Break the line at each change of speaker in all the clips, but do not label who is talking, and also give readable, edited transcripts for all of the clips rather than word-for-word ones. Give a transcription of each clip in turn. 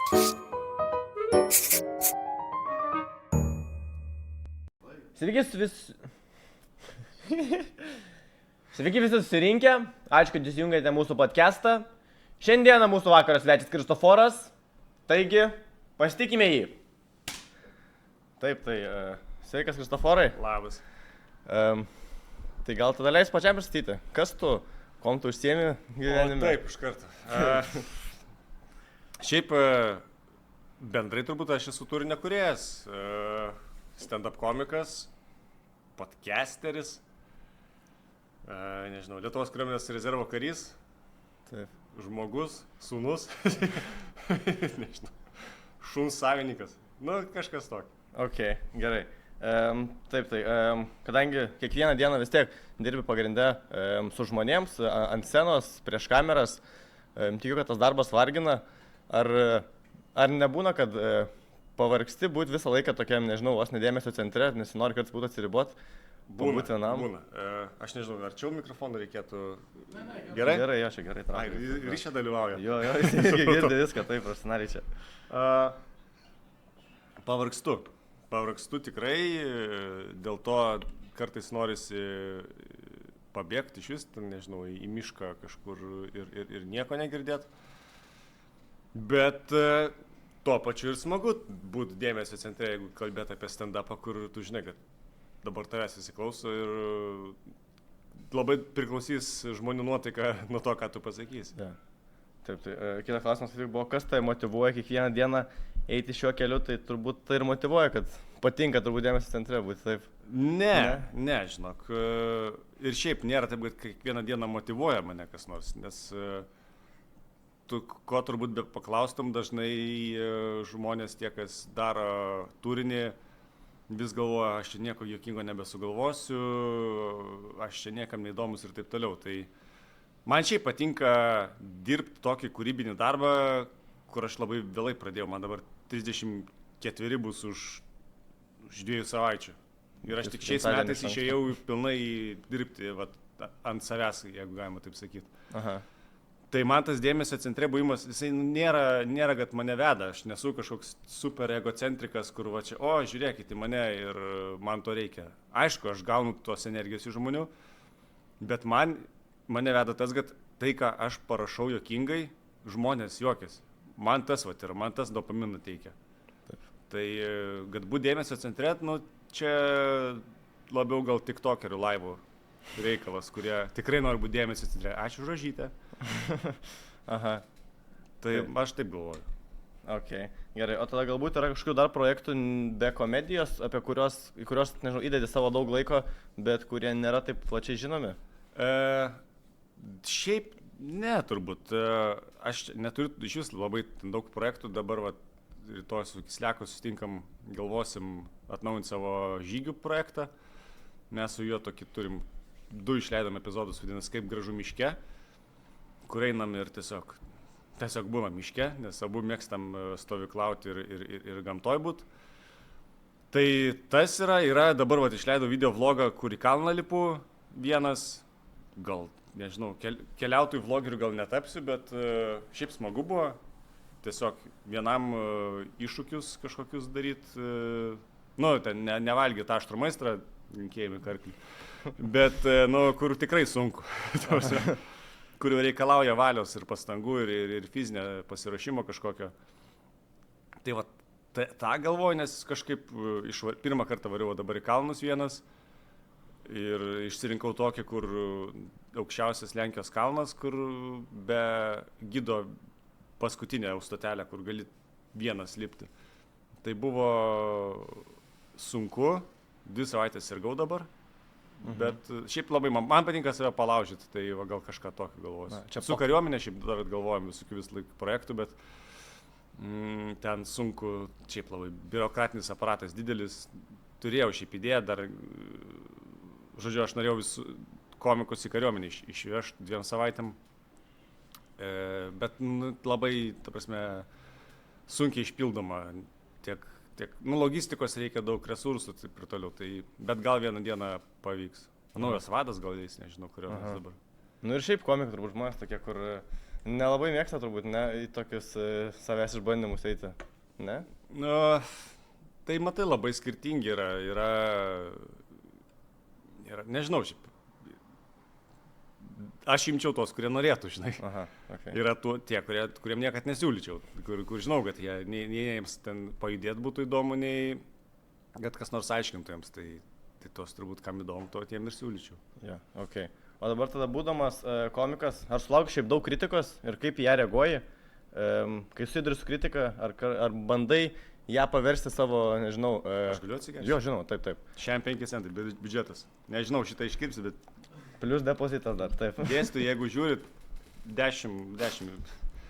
Sveiki visi susirinkę, ačiū, kad jūs jungiate mūsų podcastą. Šiandieną mūsų vakaro svečias Kristoforas, taigi pasitikime jį. Taip, sveikas Kristoforai.
Labas.
Tai gal tada leis pačiam pristatyti, kas tu, kom tu užsiemi gyvenime?
Taip, iš karto. Šiaip bendrai turbūt aš esu turinio kūrėjas, stand-up komikas, podcasteris, nežinau, Lietuvos kariuomenės rezervo karys,
Taip.
Žmogus, sūnus, nežinau, šuns savininkas, kažkas tokio.
Ok, gerai. Kadangi kiekvieną dieną vis tiek dirbi pagrindę su žmonėms, ant scenos, prieš kameras, tikiu, kad tas darbas vargina. Ar nebūna, kad pavargsti būti visą laiką tokiam, nežinau, vos nedėmesio centre, nesinori kartais būti atsiribot, būti vienam?
Būna. Aš nežinau, arčiau mikrofoną reikėtų. Gerai?
Gerai, jo, čia gerai traukia.
Ryšė dalyvauja.
Jo, jis girdi viską, taip, profesionaliai čia.
Pavargstu tikrai, dėl to kartais norisi pabėgti iš vis, nežinau, į mišką kažkur ir nieko negirdėti. Bet tuo pačiu ir smagu būti dėmesio centre, jeigu kalbėt apie stand-upą, kur tu žinai, kad dabar tavęs įsiklauso ir labai priklausys žmonių nuotaika nuo to, ką tu pasakysi.
Ja. Taip, kitas klausimas buvo, kas tai motyvuoja kiekvieną dieną eiti šiuo keliu, tai turbūt tai ir motyvuoja, kad patinka turbūt dėmesio centre būti, taip?
Ne, žinok. Ir šiaip nėra taip, kad kiekvieną dieną motyvuoja mane kas nors, nes tu ko turbūt paklaustum, dažnai žmonės tie, kas daro turinį, vis galvoja, aš čia nieko juokingo nebesugalvosiu, aš čia niekam neįdomus ir taip toliau. Tai man šiaip patinka dirbti tokį kūrybinį darbą, kur aš labai vėlai pradėjau. Man dabar 34 bus už 2 savaičių. Ir aš tik šiais metais išėjau pilnai dirbti ant savęs, jeigu galima taip sakyti.
Aha.
Tai man tas dėmesio centre buvimas, jisai nėra, kad mane veda, aš nesu kažkoks super egocentrikas, kur va čia, žiūrėkit į mane ir man to reikia. Aišku, aš gaunu tos energijos iš žmonių, bet mane veda tas, kad tai, ką aš parašau juokingai, žmonės juokės. Man tas ir man tas dopaminą teikia. Taip. Tai, kad būt dėmesio centre, čia labiau gal tiktokerių laivų reikalas, kurie tikrai nori būti dėmesio centre. Ačiū už Rožytę.
Aha.
Tai aš taip galvoju.
Ok, gerai. O tada galbūt yra kažkokių dar projektų be komedijos, į kuriuos, nežinau, įdedi savo daug laiko, bet kurie nėra taip plačiai žinomi?
Šiaip ne, turbūt. Aš neturiu iš vis labai daug projektų. Dabar rytoj su Kisleku susitinkam, galvosim atnaujinti savo žygių projektą. Mes su juo tokį turim 2 išleidom epizodus, vadinasi, kaip gražu miške, kur einam ir tiesiog būnam miške, nes abu mėgstam stovyklauti ir gamtoj būt. Tai tas yra dabar išleidau video vlogą, kur į kalną lipu vienas, gal, nežinau, keliautojų vlogerių gal netapsiu, bet šiaip smagu buvo, tiesiog vienam iššūkius kažkokius daryti, ten nevalgyti aštrų maistrą, linkėjami karklį, bet, kur tikrai sunku, kur reikalauja valios ir pastangų ir fizinio pasiruošimo kažkokio. Tai tą galvoju, nes kažkaip pirmą kartą variau dabar į kalnus vienas ir išsirinkau tokį, kur aukščiausias Lenkijos kalnas, kur be gido paskutinė stotelė, kur gali vienas lipti. Tai buvo sunku, 2 savaitės sirgau dabar. Bet šiaip labai man patinka save palaužyti, tai gal kažką tokio galvosiu. Su kariuomenė šiaip dar galvojam visokių vis laik projektų, bet ten sunku, šiaip labai biurokratinis aparatas didelis. Turėjau šiaip idėją dar, žodžiu, aš norėjau visų komikus į kariuomenę išvežti 2 savaitėm, bet labai, ta prasme, sunkiai išpildoma tiek logistikos reikia daug resursų ir toliau, bet gal vieną dieną pavyks. Naujas vadas gal jais, nežinau, kurio mes dabar.
Ir šiaip komikai turbūt žmonės tokie, kur nelabai mėgsta turbūt, ne, į tokius savęs išbandymus eiti, ne?
Nu, tai matai, labai skirtingi yra, nežinau, šiaip. Aš imčiau tos, kurie norėtų, žinai.
Aha, okay.
Yra tie, kuriem niekad nesiūlyčiau, kur žinau, kad jie, nei jiems ten pajudėti būtų įdomu, nei kad kas nors aiškintų jiems, tai tos turbūt kam įdomu, to tiem ir siūlyčiau.
Ja, okay. O dabar tada būdamas komikas, ar sulauki šiaip daug kritikos ir kaip ją reaguoji, kai susiduri su kritika, ar bandai ją paversti savo, nežinau...
Aš galiu atsigerti?
Jo, žinau, taip.
Šiandien 5 centai, biudžetas. Nežinau, šitą iškirpsi, bet...
Plius depozitas dar, taip.
Dėstų, jeigu žiūrit, 10.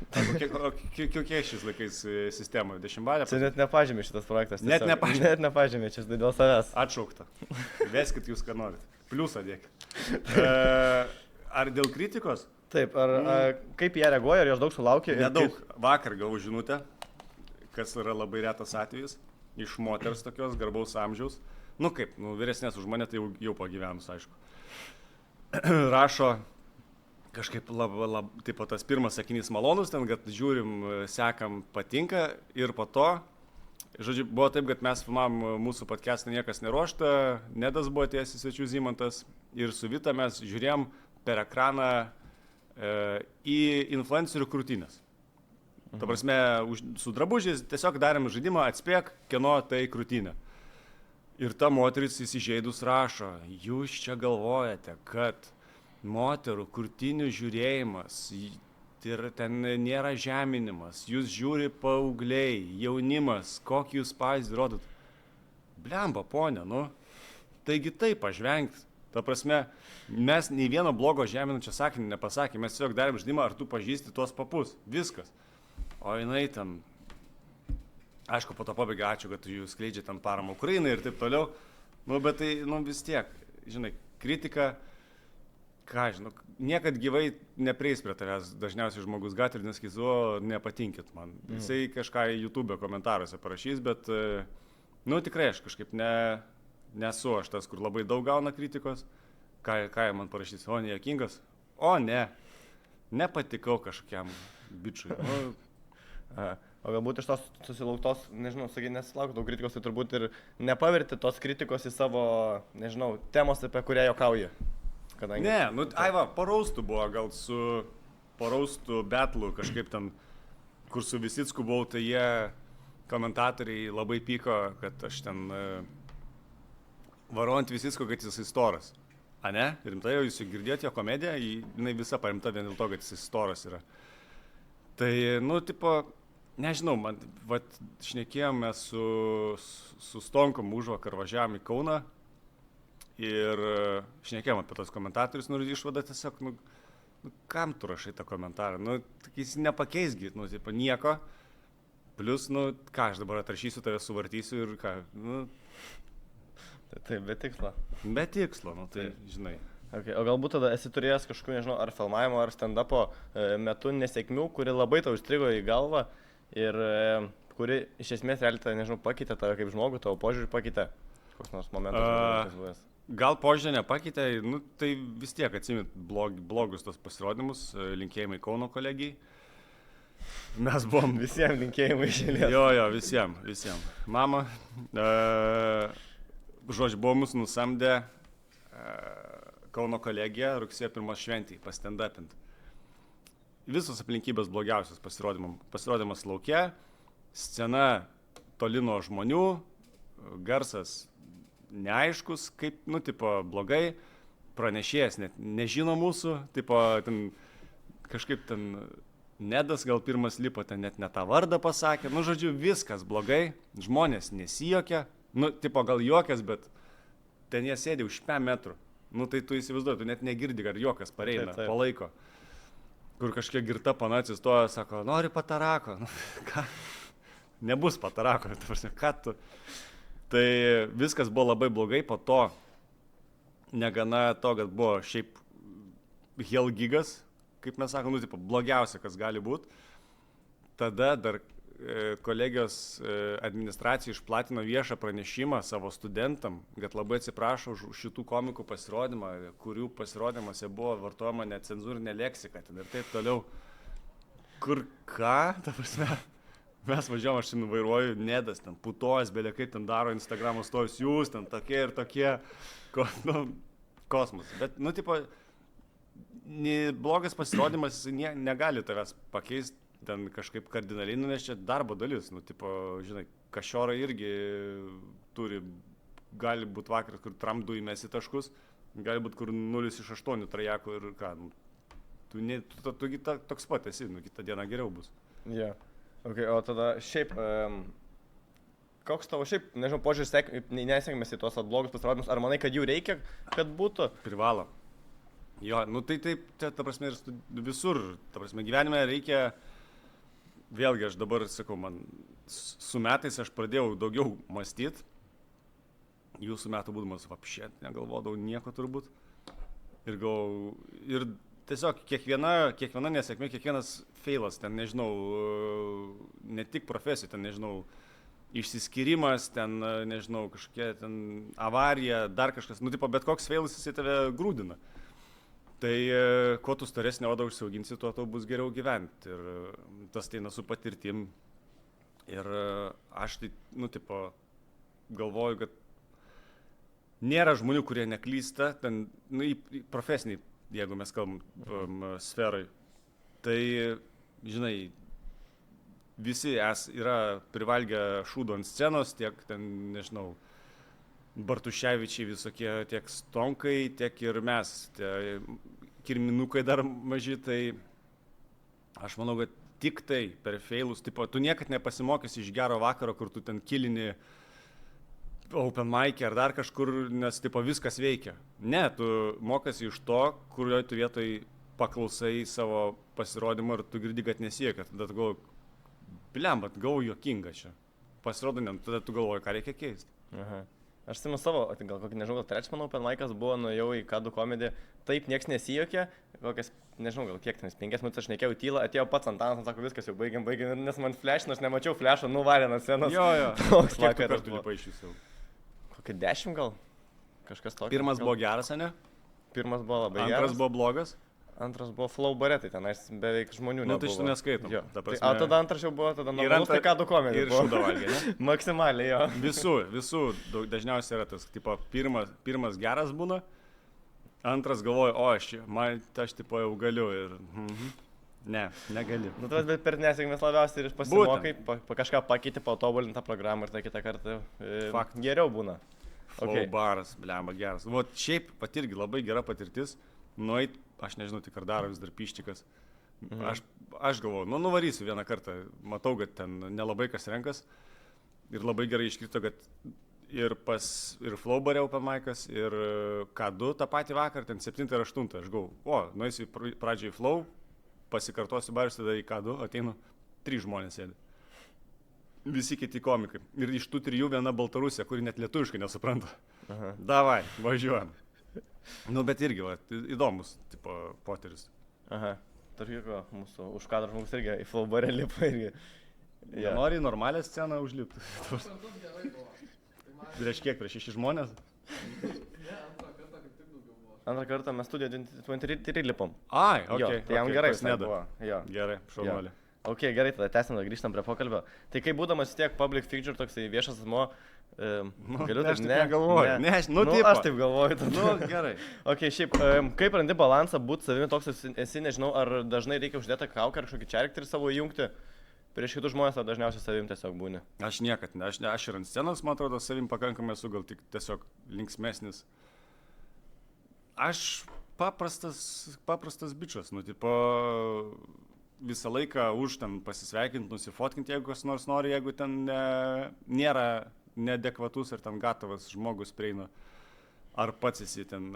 Kokie šiais laikais sistema? 10 balė?
Čia net nepažymė šitas projektas.
Net
nepažymė, čia dėl savęs.
Atšaukta. Veskit jūs, ką norit. Pliusą dėkit. Ar dėl kritikos?
Taip, kaip jie reaguoja, ar jos daug sulaukia?
Nedaug. Vakar gavau žinutę, kas yra labai retas atvejis, iš moters tokios garbaus amžiaus. Nu kaip, vyresnės už mane, tai jau pagyvenus, aišku. Rašo kažkaip taip tas pirmas sakinys malonus, ten, kad žiūrim, sekam, patinka ir po to, žodžiu, buvo taip, kad mes filmavom mūsų podcastą Niekas neruošta, Nedas buvo atėjęs į svečių Zymantas ir su Vita mes žiūrėjom per ekraną į influencerių krūtinės. Ta prasme, su drabužiais tiesiog darėm žaidimą, atspėk, kieno tai krūtinė. Ir ta moteris įsižeidus rašo, jūs čia galvojate, kad moterų krūtinių žiūrėjimas, ten nėra žeminimas, jūs žiūri paaugliai, jaunimas, kokį jūs pavyzdį rodot. Blemba, ponė, taigi taip pažvengt. Ta prasme, mes nei vieno blogo žeminančio sakinį nepasakėme, mes tiesiog darėm žaidimą, ar tu pažįsti tuos papus, viskas. O jinai ten... Aišku, po to pabaiga, ačiū, kad jūs skleidžiate ant paramą Ukrainai ir taip toliau. Bet tai, vis tiek, žinai, kritika, ką žinau, niekad gyvai neprieis prie tavęs, dažniausiai žmogus gatvėje ir nesakys, nepatinkit man. Jisai kažką į YouTube komentaruose parašys, bet, tikrai aš kažkaip nesu aš tas, kur labai daug gauna kritikos. Ką jie man parašys, nejuokingas? Nepatikau kažkokiam bičiui.
O galbūt iš tos susilauktos, nežinau, sakai, nesilauk daug kritikos, tai turbūt ir nepaverti tos kritikos į savo, nežinau, temos, apie kurią juokauji. Kadangi...
Ne, paraustų buvo, gal su paraustų betlu kažkaip ten, kur su Visicku buvau, tai jie komentatoriai labai pyko, kad aš ten varau ant Visicko, kad jisai storas. A ne? Rimtai, jūs jau girdėjote jo komediją, jinai visa parimta vien dėl to, kad jisai storas yra. Tai, nežinau, man, šnekėjome su Stonkom užvakar važiavom į Kauną ir šnekėjome apie tos komentatorius, ir išvada tiesiog, kam tu rašai tą komentarą, jis nepakeisgi, nieko, plus, ką aš dabar atrašysiu, tave suvartysiu ir ką,
Taip, be tikslo.
Be tikslo, tai žinai.
Okay. O galbūt tada esi turėjęs kažkokiu, nežinau, ar filmavimo, ar stand-upo metu nesėkmių, kuri labai tau įstrigo į galvą ir kuri iš esmės realiai, nežinau, pakeitė tave kaip žmogų, tavo požiūrį pakeitė. Koks nors momentas.
Gal požiūrį nepakeitė, tai vis tiek atsimint blogus tos pasirodymus, linkėjimai Kauno kolegijai. Mes buvom...
Visiems linkėjimai išėlės.
Jo, visiems. Mama, žodžiu, buvo mus nusamdę Kauno kolegija rugsėjo 1 šventį pastendapint. Visos aplinkybės blogiausios pasirodymas lauke, scena toli nuo žmonių, garsas neaiškus, kaip, blogai, pranešėjas net nežino mūsų, kažkaip ten Nedas gal pirmas lipo, ten net ne tą vardą pasakė, žodžiu, viskas blogai, žmonės nesijokia, gal juokas, bet ten jie sėdė už 5 metrų. Tai tu įsivaizduoji, tu net negirdi, ar juokas pareina, palaiko. Kur kažkiek girta pana atsistoja, sako, nori patarako. Ką? Nebus patarako, ką tu? Tai viskas buvo labai blogai, po to negana to, kad buvo šiaip hell gigas, kaip mes sakome, blogiausia, kas gali būti. Tada dar kolegijos administracija išplatino viešą pranešimą savo studentam, kad labai atsiprašo už šitų komikų pasirodymą, kurių pasirodymuose buvo vartojama necenzūrinė leksika ir taip toliau. Kur ką, ta prasme, mes važiuojam, aš ten vairuoju, Nedas, ten putojas, belia kaip ten daro Instagramo storius, jūs ten tokie ir tokie, kosmos. Bet, tipo, blogas pasirodymas, jis negali tavęs pakeisti ten kažkaip kardinaliai, nes čia darbo dalis, tipo, žinai, Kašiorai irgi turi, gali būti vakaras, kur Trump du įmesi taškus, gali būti kur 0 iš 8 trajakų ir ką, tu toks pat esi, kitą dieną geriau bus.
Yeah. Okay, o tada šiaip, koks tavo šiaip, nežinau, požiūris, nesėkmės į tuos blogus pasirodymus, ar manai, kad jų reikia, kad būtų?
Privalo. Jo, tai taip, ta prasme, ir visur, ta prasme, gyvenime reikia, vėlgi aš dabar sakau, man su metais aš pradėjau daugiau mąstyti, jūsų metų būdamas vapšėt, negalvodavau nieko turbūt, ir tiesiog kiekviena nesėkmė, kiekvienas feilas, ten nežinau, ne tik profesija, ten nežinau, išsiskyrimas, ten nežinau, kažkokia ten avarija, dar kažkas, tipo, bet koks feilas jisai tave grūdina. Tai kuo tu storesnį odą užsiauginsi, tuo tau bus geriau gyventi. Ir tas teina su patirtim. Ir aš tai, tipo, galvoju, kad nėra žmonių, kurie neklysta, ten, profesiniai, jeigu mes kalbam sferai, tai, žinai, visi yra privalgę šūdo ant scenos, tiek ten, nežinau, Bartuševičiai visokie, tiek Stonkai, tiek ir mes, tie kirminukai dar maži, tai aš manau, kad tik tai per feilus, tipo, tu niekad nepasimokysi iš gero vakaro, kur tu ten kilini open mic ar dar kažkur, nes tipo viskas veikia. Ne, tu mokasi iš to, kurioje tu vietoj paklausai savo pasirodymą ir tu girdi, kad nesiekia. Tada tu galvoji, blembat, galvoju juokinga čia. Pasirodo, ne, tada tu galvoji, ką reikia keisti.
Aha. Aš simu savo, gal kokį, nežinau, gal trečias mano open mic'as buvo, nuėjau į Kadų komediją, taip nieks nesijokė, kokias, nežinau, gal kiek tenais, 5 minutės aš nekėjau tylą, atėjo pats Antanas, sako, viskas jau baigiam, nes man flashino, aš nemačiau flash'o, nuvarė nuo scenos.
Jo.
Toks
Kiek
vakaras
kartų
buvo.
lipai iš jūsų?
Kokį 10 gal? Kažkas tokio.
Pirmas buvo geras, ne?
Pirmas buvo labai geras.
Antras buvo blogas?
Antras buvo flow bare, tai tenais beveik žmonių nebuvo.
Tai šitą neskaitom.
Jo.
Prasme...
Tai, tada antras jau buvo, tada normalus, tai Kadų komedija.
Ir šūdą valgė, ne?
Maksimaliai, jo.
Visų dažniausiai yra tas, tipo, pirmas geras būna, antras galvoja, o aš tipo jau galiu ir... Ne, negali.
Bet per nesėkmės labiausiai ir pasimokai, kažką pakeiti, patobulintą programą ir tai kitą kartą geriau būna.
Flow baras, blemba, geras. Vot šiaip pat irgi labai gera patirtis, nueit, aš nežinau, tik ar daro vis dar piščikas. Aš galvoju, nuvarysiu vieną kartą, matau, kad ten nelabai kas renkas ir labai gerai iškrito, kad ir Flow bare open mic'as, ir K2 tą patį vakar, ten 7 ir 8, aš galvoju, nueisiu pradžiai Flow, pasikartosiu baris, tada į K2 ateinu, 3 žmonės sėdi. Visi kiti komikai. Ir iš tų 3 viena Baltarusija, kuri net lietuviškai nesupranta. Davai, važiuojam. Bet irgi, įdomus, tipo, poteris.
Aha, tarp jokio, mūsų už kadro žmogus irgi į Flow bare lipa irgi.
Nori į normalią sceną užlipti. Prieš kiek, prieš 6 žmonės?
Antrą kartą mes studiją 23 lipom.
Ai, ok.
Tai jam gerai buvo.
Gerai, šaunuolį.
Ok, gerai, tada tęsim, grįžtam prie pokalbio. Tai kai būdamas tiek public figure, toksai viešas asmuo, galiu taip
negalvoju.
Aš taip galvoju.
Gerai.
Ok, šiaip, kaip randi balansą būti savimi toks esi, nežinau, ar dažnai reikia uždėti kaukę ar kažkokį charakterį savo įjungti prieš kitus žmonės, ar dažniausiai savim tiesiog būni?
Aš niekad, aš ir ant scenos, man atrodo, savim pakankamai esu, gal tik tiesiog linksmesnis. Aš paprastas bičas, tipo, visą laiką už ten pasisveikinti, nusifotkinti, jeigu kas nors nori, jeigu ten nėra neadekvatus ir ten gatavas žmogus prieina, ar pats esi ten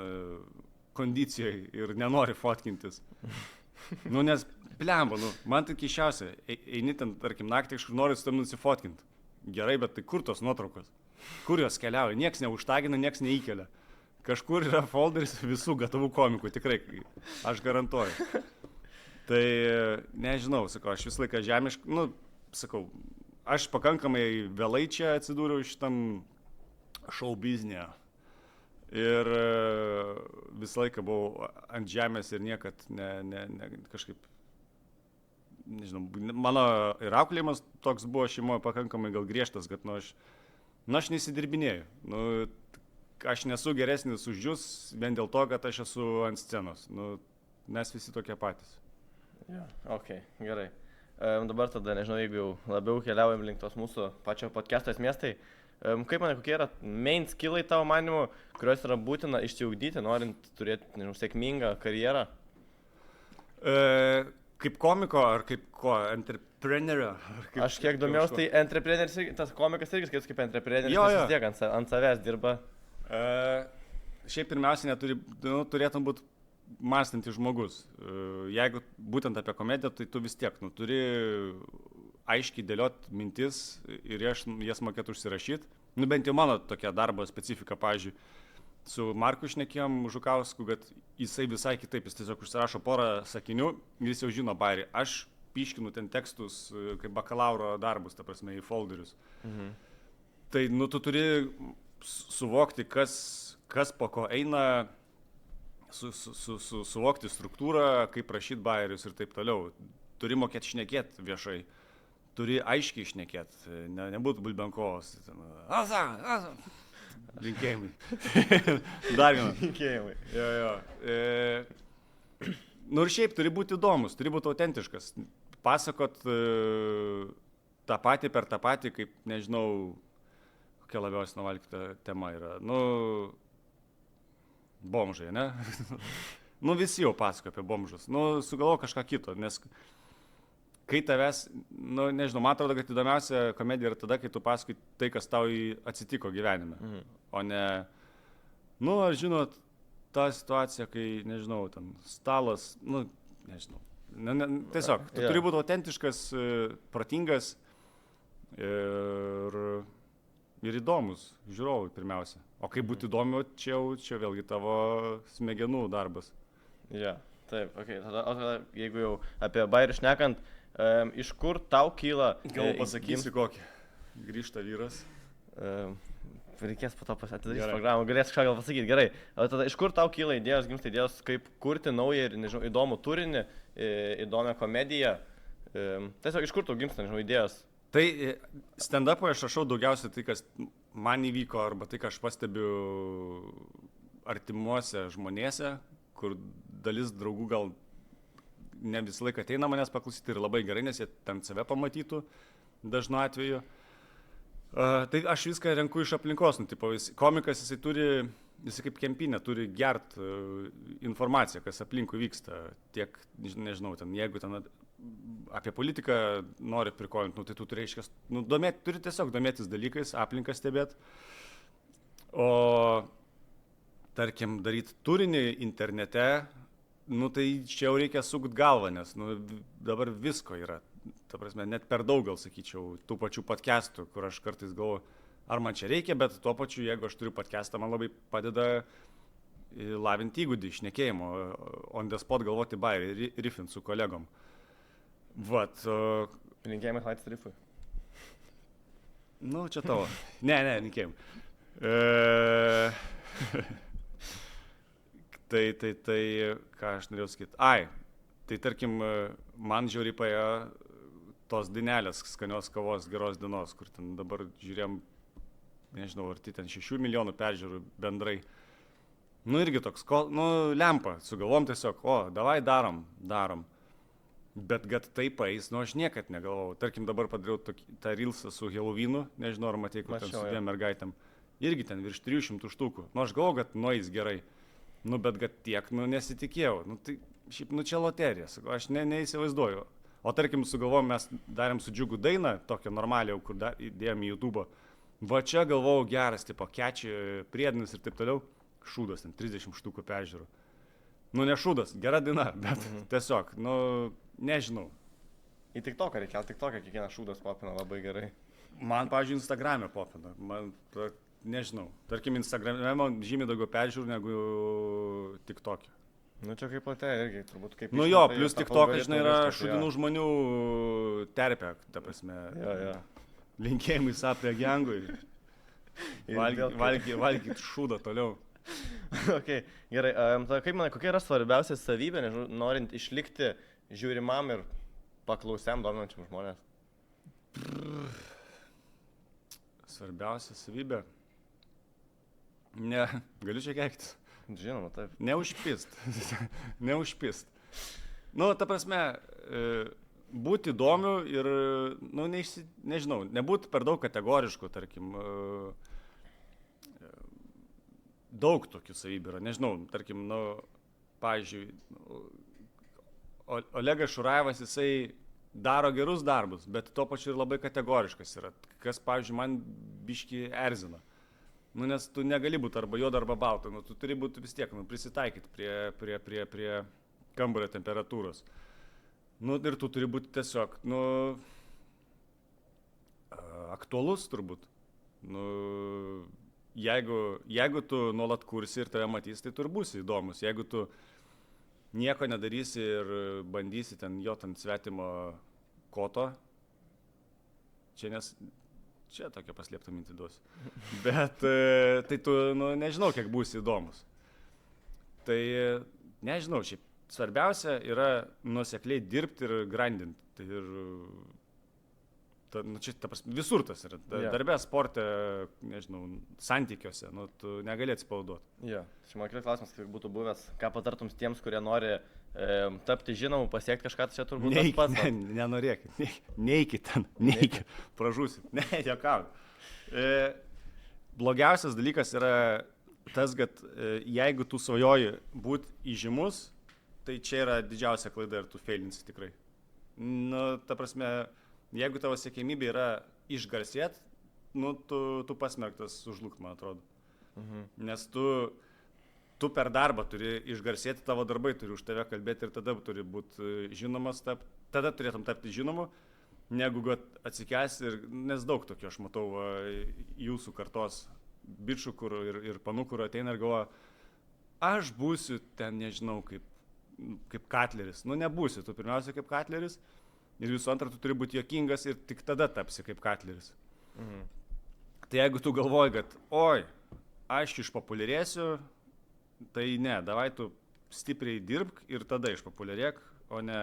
kondicijai ir nenori fotkintis. Nes, blemba, man tai keiščiausia, eini ten, tarkim, naktį, kažkur nori su tam nusifotkinti. Gerai, bet tai kur tos nuotraukos? Kur jos keliauja? Nieks neužtagina, nieks neįkelia. Kažkur yra folderis visų gatavų komikų, tikrai, aš garantuoju. Tai nežinau, sakau, aš visą laiką žemiškai, sakau, aš pakankamai vėlai čia atsidūriau šitam show biznėje. Ir visą laiką buvau ant žemės ir niekad kažkaip nežinau, mano ir auklėjimas toks buvo šeimoje pakankamai gal griežtas, kad aš neįsidirbinėjau. Aš nesu geresnis už jūs vien dėl to, kad aš esu ant scenos. Mes visi tokie patys.
Ja, ok, gerai. Dabar tada, nežinau, jeigu jau labiau keliaujam link tos mūsų pačio podcast'o esmės, tai kaip manai, kokie yra main skillai tavo manimu, kuriuos yra būtina išsiugdyti, norint turėti, nežinau, sėkmingą karjerą?
Kaip komiko ar kaip entrepreneurio?
Aš kiek domėjausi, tai entrepreneris, tas komikas irgi skaitosi kaip entrepreneris, jis vis tiek ant savęs dirba.
Šiaip pirmiausia, turėtum būti mąstantis žmogus. Jeigu būtent apie komediją, tai tu vis tiek turi aiškiai dėlioti mintis ir jas mokėti užsirašyti. Bent jau mano tokia darbo specifika, pavyzdžiui, su Marku šnekėjom Žukausku, kad jisai visai kitaip, jis tiesiog užsirašo porą sakinių, jis jau žino bairį. Aš piškinu ten tekstus kaip bakalauro darbus, ta prasme, į folderius. Tai tu turi suvokti, kas po ko eina, suvokti struktūrą, kaip rašyti bairius ir taip toliau. Turi mokėti šnekėti viešai, turi aiškiai šnekėti, nebūtų bulbenkovos. Linkėjimai. Dar vieną.
Linkėjimai.
Jo. Ir šiaip turi būti įdomus, turi būti autentiškas. Pasakot tą patį per tą patį, kaip, nežinau, kokia labiausiai nuvalkyta tema yra. Bomžai, ne? Visi jau pasako apie bomžus. Sugalvo kažką kito, nes kai tavęs, nežinau, man atrodo, kad įdomiausia komedija yra tada, kai tu pasakai tai, kas tau atsitiko gyvenime. O ne, ar žinot, ta situacija, kai, nežinau, ten stalas, nežinau. Tiesiog, tu turi būti autentiškas, protingas ir įdomus žiūrovui pirmiausia. O kaip būti įdomiu, čia vėlgi tavo smegenų darbas.
Ja, taip, okei. Tada, jeigu jau apie bairį šnekant, iš kur tau kyla...
Gal pasakysi kokį? Grįžta vyras.
Reikės po to atidaryti programą, galėsi kažką gal pasakyti. Gerai. Tada iš kur tau kyla idėjos, gimsta idėjos, kaip kurti naują ir, nežinau, įdomų turinį, įdomią komediją. Tiesiog iš kur tau gimsta, nežinau, idėjos?
Tai stand-up'o aš rašau daugiausiai tai, kas man įvyko, arba tai, ką aš pastebiu artimuose žmonėse, kur dalis draugų gal ne visą laiką ateina manęs paklausyti ir labai gerai, nes jie ten save pamatytų dažnu atveju. Tai aš viską renku iš aplinkos. Komikas jisai kaip kempinė turi gert informaciją, kas aplinkui vyksta. Tiek, nežinau, jeigu ten apie politiką nori prikolinti, tai tu turi tiesiog domėtis dalykais, aplinką stebėti. O tarkim, daryti turinį internete, tai čia jau reikia sukt galvą, nes dabar visko yra. Ta prasme, net per daug, gal sakyčiau, tų pačių podcastų, kur aš kartais galvoju, ar man čia reikia, bet tuo pačiu, jeigu aš turiu podcastą, man labai padeda lavinti įgūdį, šnekėjimo, on the spot galvoti bairį, riffint su kolegom. Vat.
Linkėjimai Laitės Riffui.
Čia tavo. Ne, linkėjimai. Tai, ką aš norėjau sakyti. Tai tarkim, man žiauriai paėjo tos dainelės skanios kavos geros dienos, kur ten dabar žiūrėjom, nežinau, arti ten 6 milijonų peržiūrų bendrai. Irgi toks, lempa, sugalvom tiesiog, davai darom. Bet kad tai paeis, aš niekad negalvojau. Tarkim, dabar padariau tą reelsą su Halloweenu, nežinau, ar matei, kur ten su dviem mergaitėm. Irgi ten virš 300 štukų. Aš galvojau, kad nueis gerai. Bet kad tiek, nesitikėjau. Tai šiaip, čia loterija, aš neįsivaizduoju. O tarkim, sugalvojom, mes darėm su Džiugu dainą, tokią normalią, kur įdėjom į YouTube. Va čia galvojau geras, tipo, keči, priedinis ir taip toliau. Šūdas, ten 30 štukų peržiūrų. Ne šūdas, gera daina, bet tiesiog, nežinau.
Į TikToką reikia, kiekvienas šūdas popina labai gerai.
Man, pavyzdžiui, Instagram'e popina. Nežinau. Tarkim, Instagram'e man žymiai daugiau peržiūrų negu TikTok'e.
Čia kaip platėja irgi, turbūt kaip...
Plus TikTok'as, žinai, yra šūdinų žmonių terpė, ta prasme.
Jo.
Linkėjimai Sapė gengui. Valgyt šūdą toliau.
Ok, gerai. Kaip manai, kokia yra svarbiausia savybė, norint išlikti žiūrimam ir paklausiam dominančiam žmonės?
Svarbiausia savybė. Ne, galiu čia keiktis.
Žinoma, taip.
Neužpist. Neužpist. Nu, ta prasme, būti įdomiu ir, nu, nežinau, nebūti per daug kategoriškų, tarkim. Daug tokių savybių yra, nežinau, tarkim, nu, pavyzdžiui, Olegas Šurajevas, jisai daro gerus darbus, bet tuo pačiu ir labai kategoriškas yra, kas, pavyzdžiui, man biški erzina. Nu, nes tu negali būti arba juoda, arba balta, nu, tu turi būti vis tiek, nu, prisitaikyti prie kambario temperatūros. Nu, ir tu turi būti tiesiog, nu, aktualus turbūt. Nu, jeigu tu nuolat kursi ir tave matys, tai tu ir būsi įdomus. Jeigu tu nieko nedarysi ir bandysi ten jot ant svetimo koto, čia tokia paslėpta mintį duosiu. Bet tai tu, nu, nežinau, kiek būsi įdomus. Tai nežinau, šiaip svarbiausia yra nuosekliai dirbti ir grindinti. Tai ir nu, čia, visur tas yra. Darbe, sporte, nežinau, santykiuose, nu, tu negali atsipalaiduoti.
Jo, čia man kitas klausimas, kaip būtų buvęs, ką patartum tiems, kurie nori tapti žinomų, pasiekti kažką, tai čia turbūt tas pats.
Nenorėkit, neikit ten, neikit, pražūsit, ne, juokauju. Blogiausias dalykas yra tas, kad jeigu tu svajoji būti įžymus, tai čia yra didžiausia klaida ir tu feilinsi tikrai. Nu, ta prasme, jeigu tavo siekėmybė yra išgarsėt, nu, tu pasmerktas sužlugti, man atrodo. Nes tu per darbą turi išgarsėti, tavo darbai turi už tave kalbėti ir tada turi būti žinomas, tada turėtum tapti žinomu, negu kad atsikęs ir, nes daug tokio aš matau jūsų kartos bičių ir panų, kur ateina ir galvoja, aš būsiu ten, nežinau, kaip Katleris. Nu, nebūsi, tu pirmiausia kaip Katleris. Ir visų antra, tu turi būti juokingas ir tik tada tapsi kaip Katleris. Tai jeigu tu galvoji, kad, oi, aš išpopuliarėsiu, tai ne, davai tu stipriai dirbk ir tada išpopuliarėk, o ne,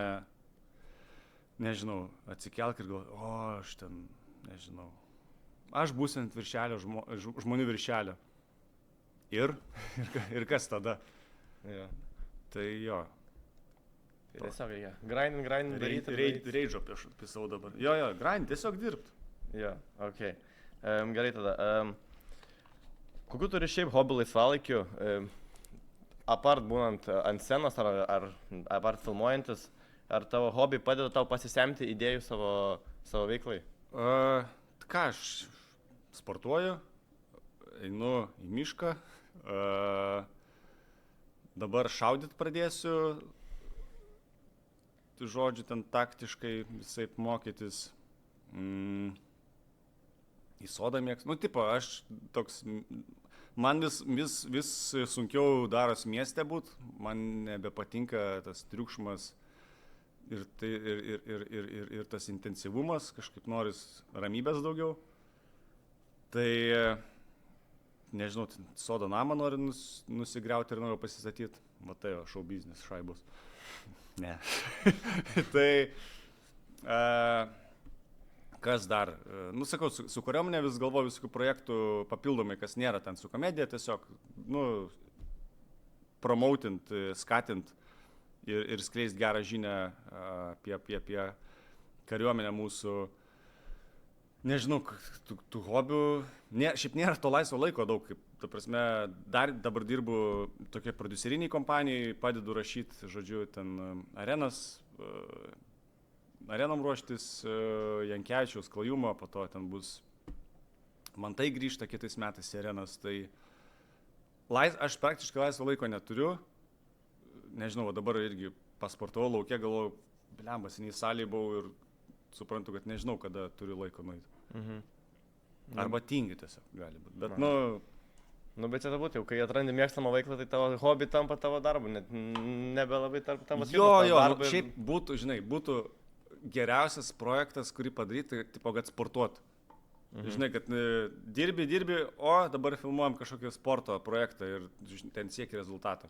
nežinau, atsikelk ir galvoji, o, aš ten, nežinau, aš būsiu ant viršelio, žmonių viršelio. Ir kas tada?
Jo.
Tai jo.
Tai tiesiog reikia grindin daryti.
Reidžo pisau dabar. Jo, grindin, tiesiog dirbt.
Jo, okei. Gerai tada. Kokiu turi šiaip hobį laisvalaikiu, apart būnant ant scenos ar apart filmuojantis, ar tavo hobiai padeda tau pasisemti idėjų savo veiklai?
Ką, aš sportuoju, einu į mišką, dabar šaudyt pradėsiu, žodžiu, ten taktiškai visai mokytis, į sodą mėgstu. Nu, tipo, aš toks, man vis sunkiau daros mieste būt, man nebepatinka tas triukšmas ir tas intensyvumas, kažkaip noris ramybės daugiau. Tai, nežinau, sodo namą noriu nusigriauti ir noriu pasistatyti. Matai, šou biznis, šaibus. Ne. Tai, kas dar? Nu, sakau, su kariuomenė vis galvoju visokių projektų papildomai, kas nėra ten su komedija, tiesiog, nu, promoutint, skatint ir skleist gerą žinią apie kariuomenę mūsų. Nežinau, tų hobių, šiaip nėra to laisvo laiko daug, kaip, ta prasme, dabar dirbu tokiai prodiuseriniai kompanijai, padedu rašyti, žodžiu, ten arenom ruoštis, Jankevičiaus Klajumo, po to ten bus Mantai grįžta kitais metais į arenas, tai aš praktiškai laisvo laiko neturiu, nežinau, dabar irgi pasportavau laukia, galvoju, blemba, seniai salėje buvau ir suprantu, kad nežinau, kada turiu laiko nueiti. Arba tingi tiesiog gali būti, bet
Nu, bet čia turbūt jau, kai atrandi mėgstamą veiklą, tai tavo hobi tampa tavo darbu, net nebelabai tavo
darbu. Šiaip būtų, žinai, būtų geriausias projektas, kurį padaryti, tipo, kad sportuot. Žinai, kad dirbi, o dabar filmuojam kažkokį sporto projektą ir ten sieki rezultato.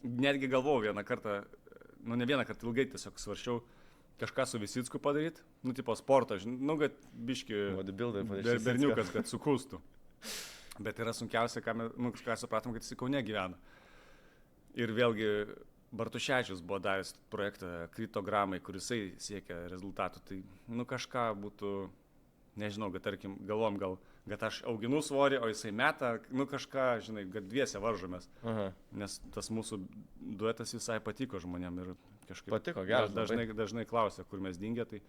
Netgi galvojau vieną kartą, nu ne vieną kartą ilgai tiesiog svarsčiau, kažką su Visicku padaryti, nu, tipo sportą, nu, kad biški
Bodybuilder
berniukas, kad sukustų. Bet yra sunkiausia, ką supratom, kad jis Kaune gyvena. Ir vėlgi Bartuševičius buvo daręs projektą Kritogramai, kurisai siekia rezultatų. Tai, nu, kažką būtų, nežinau, kad tarkim, galvom gal, kad aš auginu svorį, o jisai meta, nu, kažką, žinai, kad dviese varžomės.
Aha.
Nes tas mūsų duetas visai patiko žmonėm ir kažkaip
Patiko, geras.
dažnai klausia, kur mes dingė, tai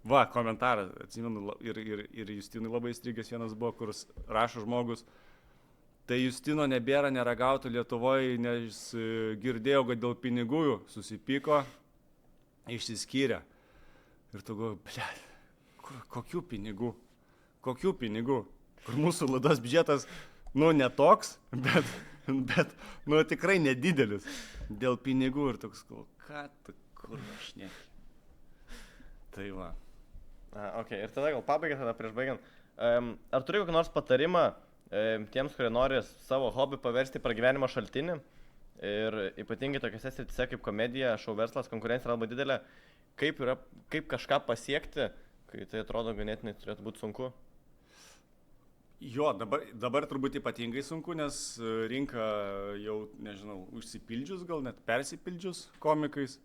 va, komentarą, atsimenu, ir Justinui labai įstrigęs vienas buvo, kur rašo žmogus, tai Justino nebėra, neragautų Lietuvoje, nes girdėjau, kad dėl pinigų susipyko, išsiskyrė. Ir tu galvoji, blėt, kokių pinigų? Kokių pinigų? Kur mūsų laidos biudžetas, nu, netoks, bet, nu, tikrai nedidelis. Dėl pinigų ir toks, ką tu, kur aš ne. Tai va.
Ok, ir tada gal pabaigai, tada prieš baigiant. Ar turi kokį nors patarimą tiems, kurie nori savo hobį paversti pragyvenimo šaltinį? Ir ypatingai tokiose srityse kaip komedija, šou verslas, konkurencija yra labai didelė. Kaip kažką pasiekti, kai tai atrodo ganėtinai turėtų būti sunku?
Jo, dabar turbūt ypatingai sunku, nes rinka jau, nežinau, užsipildžius, gal net persipildžius komikais.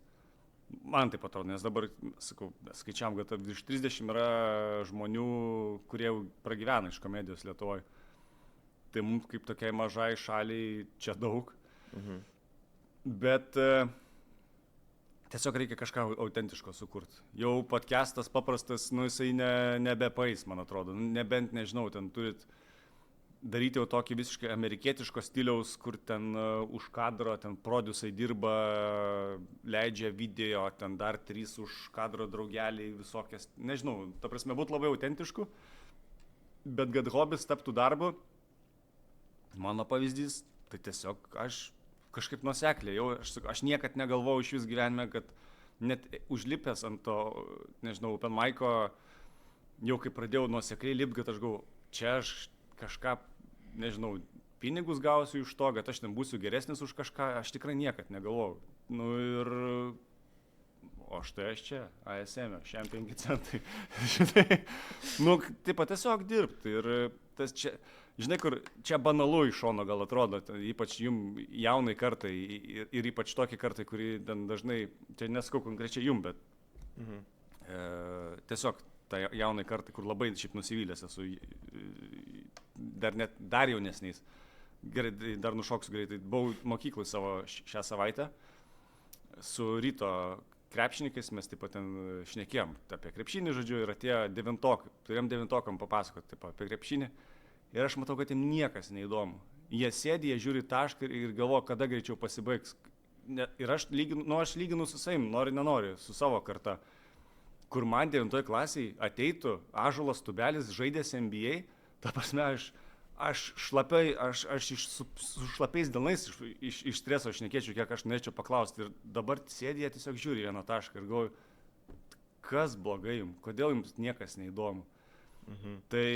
Man taip atrodo, nes dabar, sakau, skaičiam, kad virš 30 yra žmonių, kurie pragyvena iš komedijos Lietuvoje. Tai mums kaip tokiai mažai šaliai čia daug. Mhm. Bet tiesiog reikia kažką autentiško sukurti. Jau podcastas paprastas, nu jisai nebepais, man atrodo. Nebent, nežinau, ten turit daryti jau tokį visiškai amerikietiško stiliaus, kur ten už kadro, ten produsai dirba, leidžia video, ten dar 3 už kadro draugeliai visokias. Nežinau, ta prasme, būtų labai autentišku, bet kad hobis taptų darbu, mano pavyzdys, tai tiesiog aš kažkaip nuosekliai, jau aš niekad negalvojau iš vis gyvenime, kad net užlipęs ant to, nežinau, open mic'o, jau kai pradėjau nuosekliai lipti, kad aš galvoju, čia aš kažką, nežinau, pinigus gausiu iš to, kad aš ten būsiu geresnis už kažką, aš tikrai niekad negalvojau. Nu ir, o štai aš čia, ASM, šiam 5 centai. Žinai, nu, taip pat tiesiog dirbti ir tas čia, žinai, kur čia banalu iš šono gal atrodo, ypač jum jaunai kartai ir ypač tokie kartai, kurį dažnai, čia nesakau konkrečiai jum, bet tiesiog tai jaunai kartai, kur labai šiaip nusivylęs esu, dar jaunesniais. Gerai, dar nušoksiu greitai. Buvau mokyklai savo šią savaitę su ryto krepšininkais, mes taip pat ten šnekėjom apie krepšinį, žodžiu, ir atėjo devintokai. Turėjom devintokam papasakoti apie krepšinį. Ir aš matau, kad jiem niekas neįdomu. Jie sėdi, jie žiūri tašką ir galvoja, kada greičiau pasibaigs. Ir aš lyginu su savim, nori, su savo karta. Kur man 9 klasiai ateitų Ąžuolas Tubelis, žaidęs NBA, ta prasme, aš su šlapiais delnais iš streso šnekėčiau, kiek aš norėčiau paklausti. Ir dabar sėdi, jie tiesiog žiūri vieną tašką ir galvoju, kas blogai jums, kodėl jums niekas neįdomu. Tai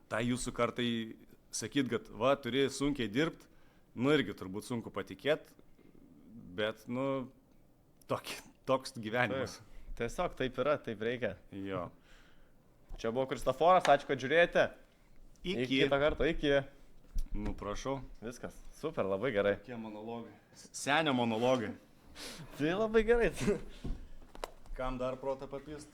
tą jūsų kartai sakyt, kad va, turi sunkiai dirbti, nu irgi turbūt sunku patikėti, bet, nu, toks gyvenimas.
Tiesiog taip yra, taip reikia.
Jo.
Čia buvo Kristoforas, ačiū, kad žiūrėjote. Iki kitą kartą, iki.
Nu, prašau.
Viskas, super, labai gerai.
Kokie monologai. Senio monologai.
Tai labai gerai.
Kam dar protą papist?